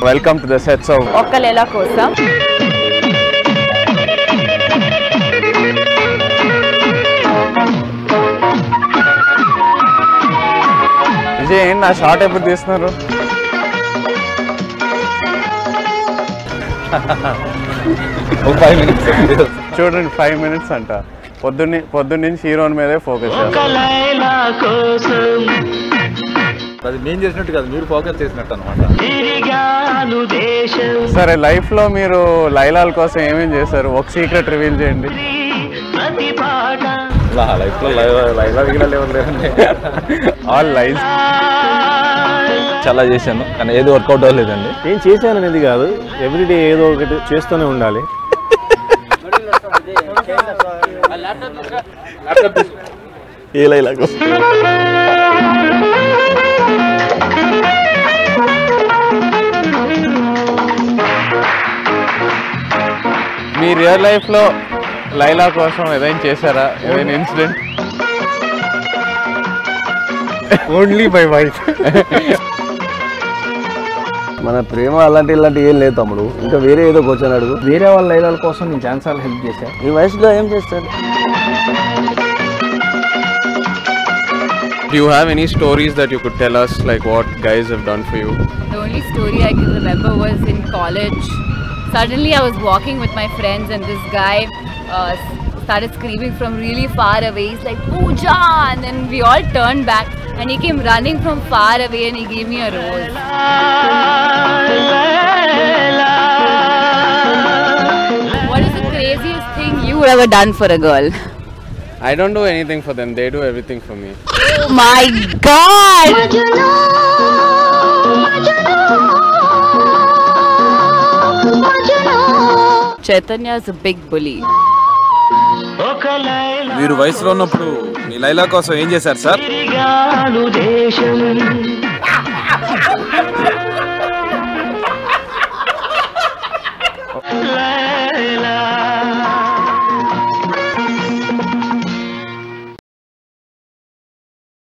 Welcome to the sets of Okka Laila Kosam. Vijay, na shot eppudu teestunaru? ఒక 5 minutes చూడండి 5 minutes అంట. పొద్దున్న హీరోన్ మీదే ఫోకస్ అది నేను చేసినట్టు కాదు, మీరు ఫోకస్ చేసినట్టు అనమాట. సరే, లైఫ్లో మీరు లైలాల కోసం ఏమేమి చేశారు? ఒక సీక్రెట్ రివీల్ చేయండి. లైఫ్లో లైలా లేదండి, ఆల్ లైఫ్ చాలా చేశాను కానీ ఏది వర్కౌట్ అవ్వలేదండి. నేను చేశాను అనేది కాదు, ఎవ్రీడే ఏదో ఒకటి చేస్తూనే ఉండాలి. ఏ లైలా కోసం మీ రియల్ లైఫ్లో లైలా కోసం ఏదైనా చేశారా? ఏదైనా ఇన్సిడెంట్? Only by wife. మన ప్రేమ అలాంటి ఇలాంటి ఏం లేదు తమ్ముడు, ఇంకా వేరే ఏదో క్వశ్చన్ అడుగు. వేరే వాళ్ళ లైలాల కోసం నేను ఛాన్స్ సార్లు హెల్ప్ చేశాను. ఈ వయసులో ఏం చేస్తాడు? Do you have any stories that you could tell us, like what guys have done for you? The only story I can remember was in college. Suddenly I was walking with my friends and this guy started screaming from really far away. He's like, "Pooja!" And then we all turned back and he came running from far away and he gave me a rose. What is the craziest thing you ever done for a girl? I don't do anything for them, they do everything for me. Oh my God! Chaitanya is a big bully. మీరు వయసులో ఉన్నప్పుడు మీ లైలా కోసం ఏం చేశారు sir?